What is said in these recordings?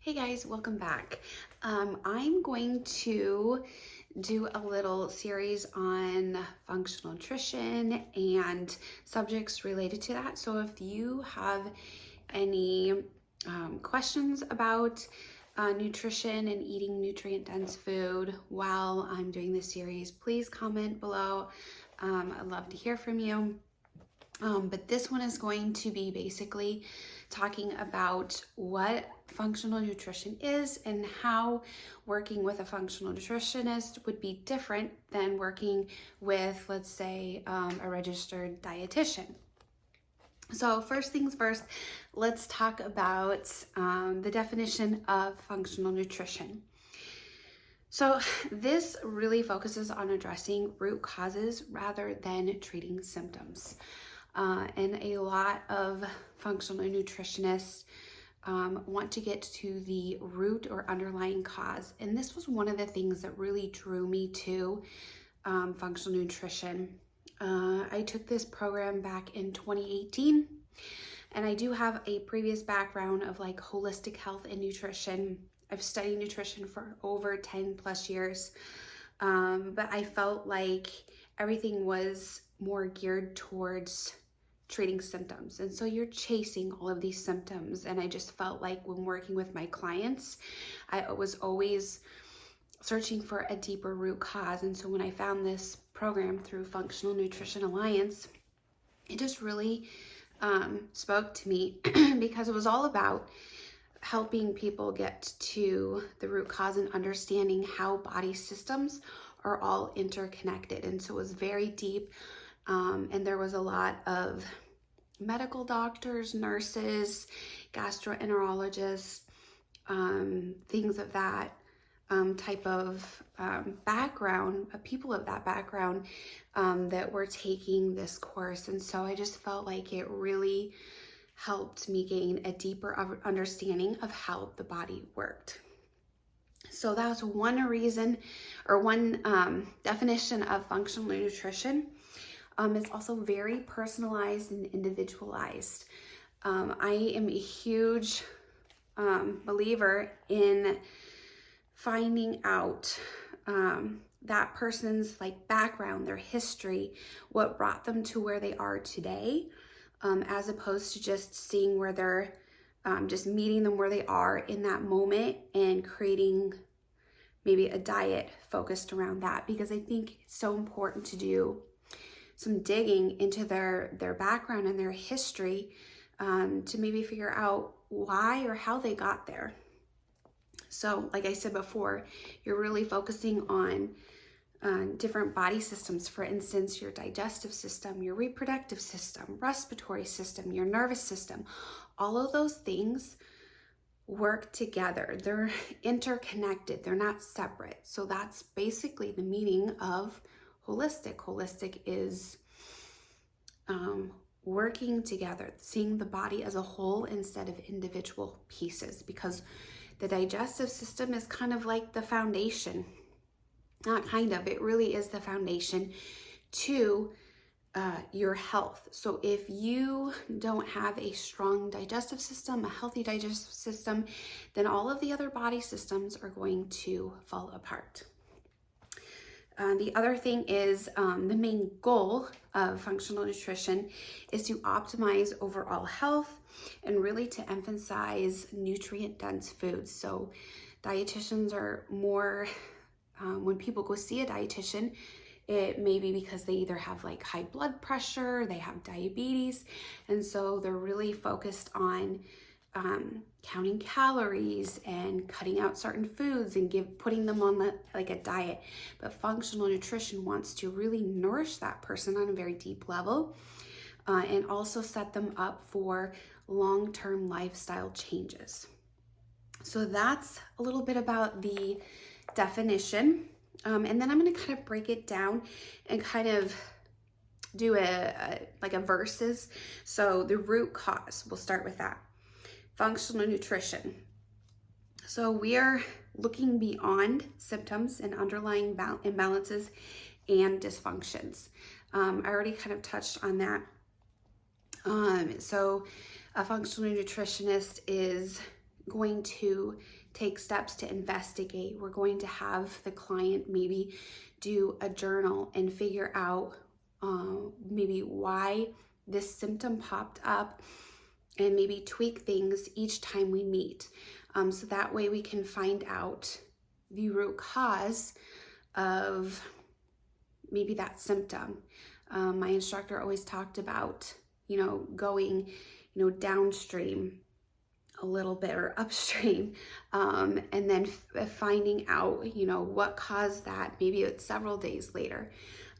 Hey guys, welcome back. I'm going to do a little series on functional nutrition and subjects related to that. So if you have any questions about nutrition and eating nutrient-dense food while I'm doing this series, please comment below. I'd love to hear from you. But this one is going to be basically talking about what functional nutrition is and how working with a functional nutritionist would be different than working with, let's say, a registered dietitian. So first things first, let's talk about the definition of functional nutrition. So this really focuses on addressing root causes rather than treating symptoms. And a lot of functional nutritionists want to get to the root or underlying cause. And this was one of the things that really drew me to functional nutrition. I took this program back in 2018, and I do have a previous background of like holistic health and nutrition. I've studied nutrition for over 10 plus years, but I felt like everything was more geared towards treating symptoms. And so you're chasing all of these symptoms. And I just felt like when working with my clients, I was always searching for a deeper root cause. And so when I found this program through Functional Nutrition Alliance, it just really spoke to me because it was all about helping people get to the root cause and understanding how body systems are all interconnected. And so it was very deep. And there was a lot of medical doctors, nurses, gastroenterologists, things of that type of background, people of that background that were taking this course. And so I just felt like it really helped me gain a deeper understanding of how the body worked. So that was one reason, or one definition of functional nutrition. It's also very personalized and individualized. I am a huge believer in finding out that person's like background, their history, what brought them to where they are today, as opposed to just seeing where they're, just meeting them where they are in that moment and creating maybe a diet focused around that, because I think it's so important to do some digging into their background and their history to maybe figure out why or how they got there. So like I said before, you're really focusing on different body systems. For instance, your digestive system, your reproductive system, respiratory system, your nervous system. All of those things work together. They're interconnected. They're not separate. So that's basically the meaning of holistic. Holistic is working together, seeing the body as a whole instead of individual pieces, because the digestive system is kind of like the foundation. Not kind of, it really is the foundation to your health. So if you don't have a strong digestive system, a healthy digestive system, then all of the other body systems are going to fall apart. The other thing is the main goal of functional nutrition is to optimize overall health and really to emphasize nutrient-dense foods. So dietitians are more, when people go see a dietitian, it may be because they either have like high blood pressure, they have diabetes, and so they're really focused on counting calories and cutting out certain foods and putting them on like a diet. But functional nutrition wants to really nourish that person on a very deep level and also set them up for long-term lifestyle changes. So that's a little bit about the definition. And then I'm going to kind of break it down and kind of do like a verses. So the root cause, we'll start with that. Functional nutrition. So we are looking beyond symptoms and underlying imbalances and dysfunctions. I already kind of touched on that. So a functional nutritionist is going to take steps to investigate. We're going to have the client maybe do a journal and figure out maybe why this symptom popped up, and maybe tweak things each time we meet. So that way we can find out the root cause of maybe that symptom. My instructor always talked about, going, downstream a little bit or upstream, and then finding out, what caused that. Maybe it's several days later.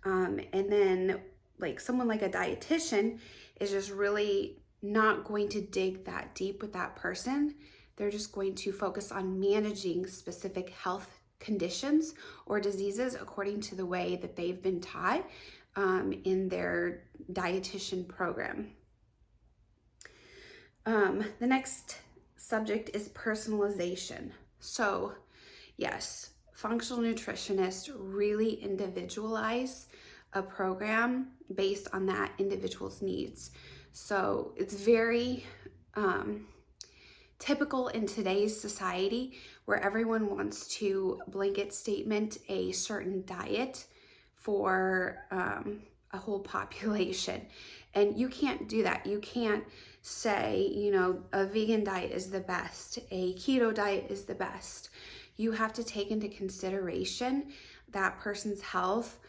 And then like someone like a dietitian is just really not going to dig that deep with that person. They're just going to focus on managing specific health conditions or diseases according to the way that they've been taught in their dietitian program. The next subject is personalization. So yes, functional nutritionists really individualize a program based on that individual's needs. So it's very typical in today's society where everyone wants to blanket statement a certain diet for a whole population. And you can't do that. You can't say, a vegan diet is the best, a keto diet is the best. You have to take into consideration that person's health,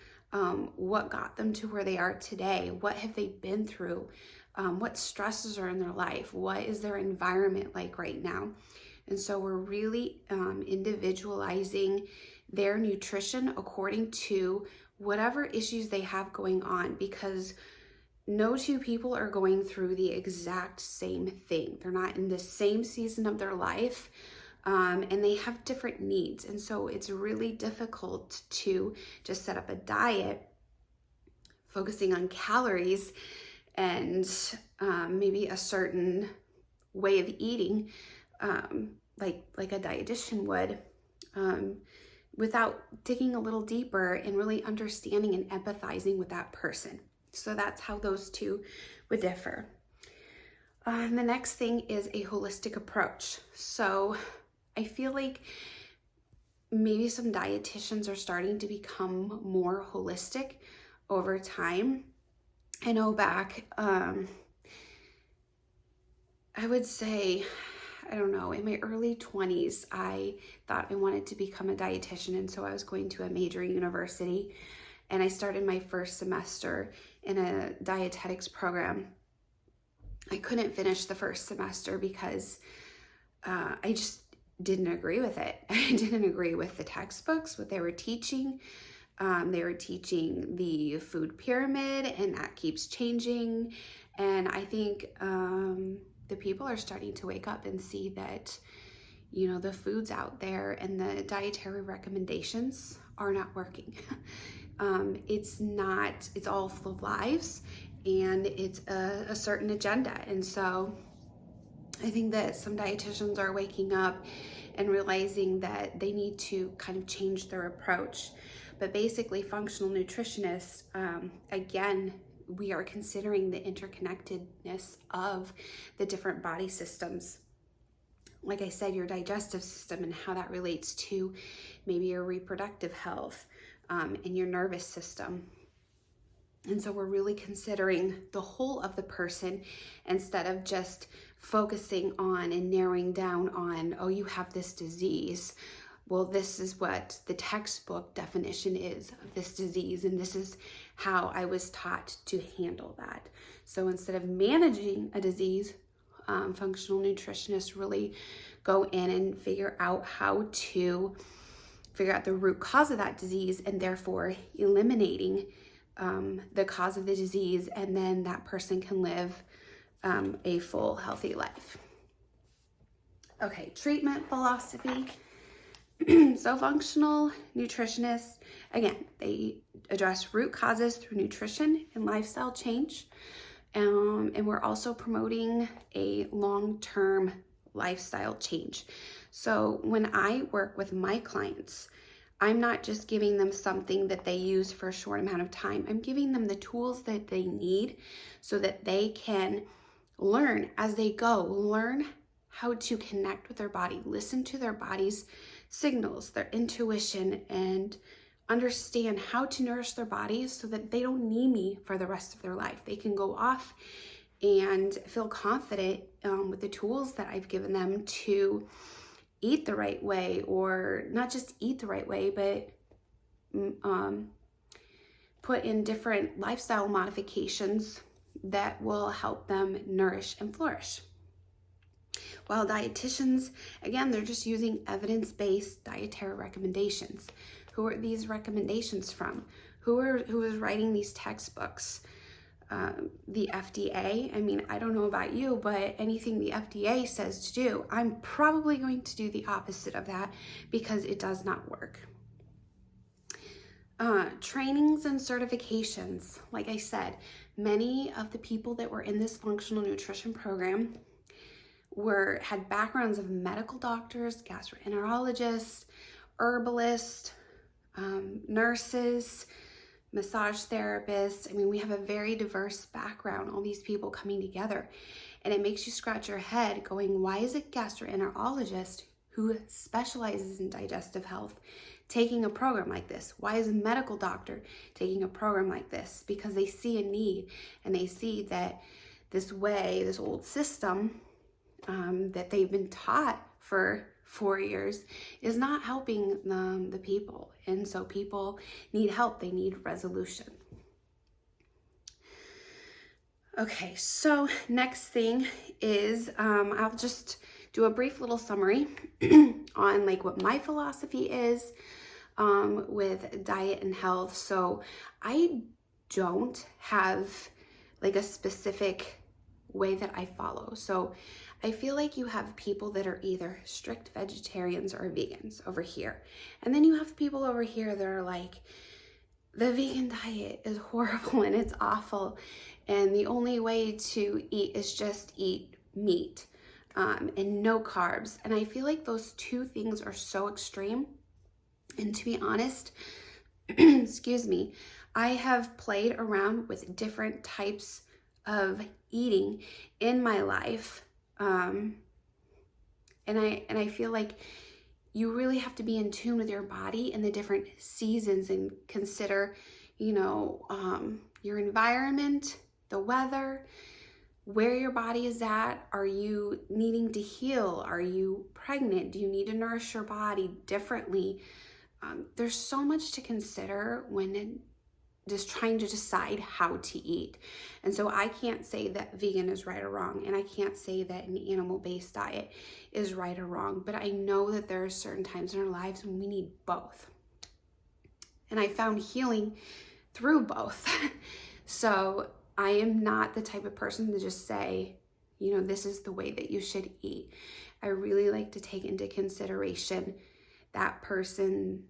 what got them to where they are today, what have they been through, what stresses are in their life, what is their environment like right now. And so we're really individualizing their nutrition according to whatever issues they have going on, because no two people are going through the exact same thing. They're not in the same season of their life, and they have different needs. And so it's really difficult to just set up a diet focusing on calories and maybe a certain way of eating, like a dietitian would, without digging a little deeper and really understanding and empathizing with that person. So that's how those two would differ. The next thing is a holistic approach. So I feel like maybe some dietitians are starting to become more holistic over time. I know back, I would say, I don't know, in my early 20s, I thought I wanted to become a dietitian. And so I was going to a major university, and I started my first semester in a dietetics program. I couldn't finish the first semester because I just didn't agree with it. I didn't agree with the textbooks, what they were teaching. They were teaching the food pyramid, and that keeps changing. And I think the people are starting to wake up and see that, the foods out there and the dietary recommendations are not working. It's all full of lies, and it's a certain agenda. And so I think that some dietitians are waking up and realizing that they need to kind of change their approach. But basically, functional nutritionists, again, we are considering the interconnectedness of the different body systems. Like I said, your digestive system and how that relates to maybe your reproductive health, and your nervous system. And so we're really considering the whole of the person instead of just focusing on and narrowing down on, oh, you have this disease. Well, this is what the textbook definition is of this disease, and this is how I was taught to handle that. So instead of managing a disease, functional nutritionists really go in and figure out how to figure out the root cause of that disease, and therefore eliminating the cause of the disease, and then that person can live a full, healthy life. Okay, treatment philosophy. So functional nutritionists, again, they address root causes through nutrition and lifestyle change. And we're also promoting a long-term lifestyle change. So when I work with my clients, I'm not just giving them something that they use for a short amount of time. I'm giving them the tools that they need so that they can learn as they go, learn how to connect with their body, listen to their body's signals, their intuition, and understand how to nourish their bodies so that they don't need me for the rest of their life. They can go off and feel confident with the tools that I've given them to eat the right way, or not just eat the right way, but put in different lifestyle modifications that will help them nourish and flourish. While dietitians, again, they're just using evidence-based dietary recommendations. Who are these recommendations from? Who is writing these textbooks? The FDA. I mean, I don't know about you, but anything the FDA says to do, I'm probably going to do the opposite of that because it does not work. Trainings and certifications. Like I said, many of the people that were in this functional nutrition program had backgrounds of medical doctors, gastroenterologists, herbalists, nurses, massage therapists. I mean, we have a very diverse background, all these people coming together. And it makes you scratch your head going, why is a gastroenterologist who specializes in digestive health taking a program like this? Why is a medical doctor taking a program like this? Because they see a need, and they see that this way, this old system that they've been taught for 4 years is not helping the people. And so people need help. They need resolution. Okay, so next thing is I'll just do a brief little summary on like what my philosophy is with diet and health. So I don't have like a specific way that I follow. So I feel like you have people that are either strict vegetarians or vegans over here. And then you have people over here that are like, the vegan diet is horrible and it's awful. And the only way to eat is just eat meat and no carbs. And I feel like those two things are so extreme. And to be honest, excuse me, I have played around with different types of eating in my life. And I feel like you really have to be in tune with your body and the different seasons and consider, you know, your environment, the weather, where your body is at. Are you needing to heal? Are you pregnant? Do you need to nourish your body differently? There's so much to consider when just trying to decide how to eat. And so I can't say that vegan is right or wrong, and I can't say that an animal-based diet is right or wrong, but I know that there are certain times in our lives when we need both. And I found healing through both. So I am not the type of person to just say, you know, this is the way that you should eat. I really like to take into consideration that person,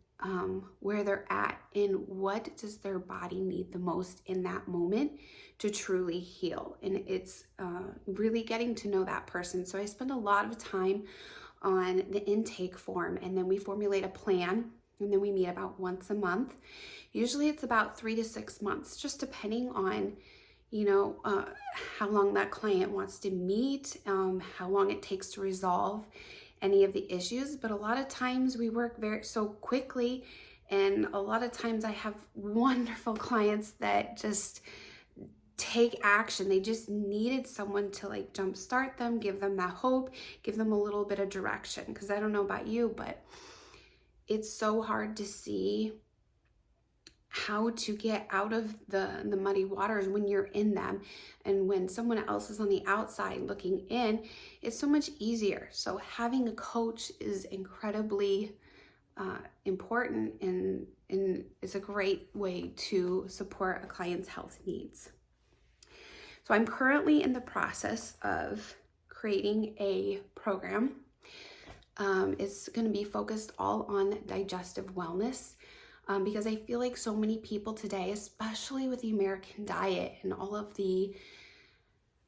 where they're at, and what does their body need the most in that moment to truly heal. And it's really getting to know that person. So I spend a lot of time on the intake form, and then we formulate a plan, and then we meet about once a month. Usually it's about 3 to 6 months, just depending on, you know, how long that client wants to meet, how long it takes to resolve any of the issues. But a lot of times we work so quickly, and a lot of times I have wonderful clients that just take action. They just needed someone to like jumpstart them, give them that hope, give them a little bit of direction. Because I don't know about you, but it's so hard to see how to get out of the muddy waters when you're in them, and when someone else is on the outside looking in, it's so much easier. So having a coach is incredibly important, and is a great way to support a client's health needs. So I'm currently in the process of creating a program. It's going to be focused all on digestive wellness. Because I feel like so many people today, especially with the American diet and all of the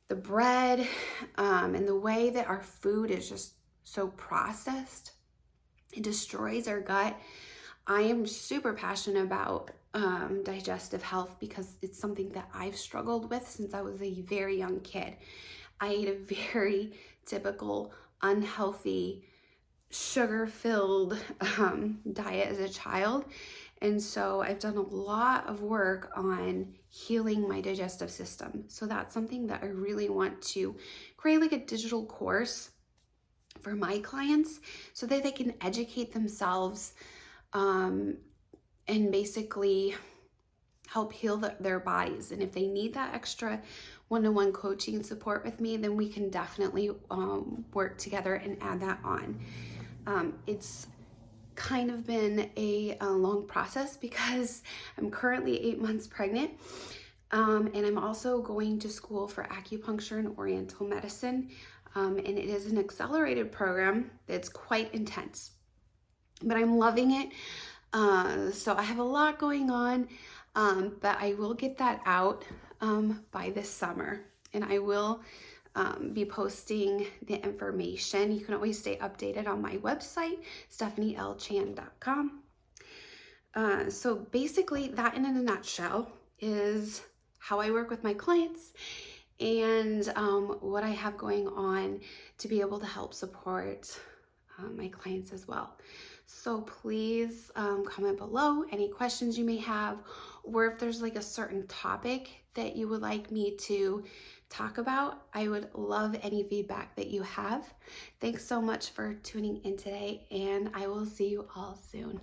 bread and the way that our food is just so processed, it destroys our gut. I am super passionate about digestive health because it's something that I've struggled with since I was a very young kid. I ate a very typical unhealthy, sugar-filled diet as a child. And so I've done a lot of work on healing my digestive system. So that's something that I really want to create, like a digital course for my clients so that they can educate themselves and basically help heal their bodies. And if they need that extra one-to-one coaching support with me, then we can definitely work together and add that on. It's kind of been a long process because I'm currently 8 months pregnant, and I'm also going to school for acupuncture and oriental medicine, and it is an accelerated program that's quite intense, but I'm loving it. So I have a lot going on, but I will get that out by this summer, and I will be posting the information. You can always stay updated on my website, stephanielchan.com. So basically that in a nutshell is how I work with my clients and what I have going on to be able to help support my clients as well. So please comment below any questions you may have, or if there's like a certain topic that you would like me to talk about. I would love any feedback that you have. Thanks so much for tuning in today, and I will see you all soon.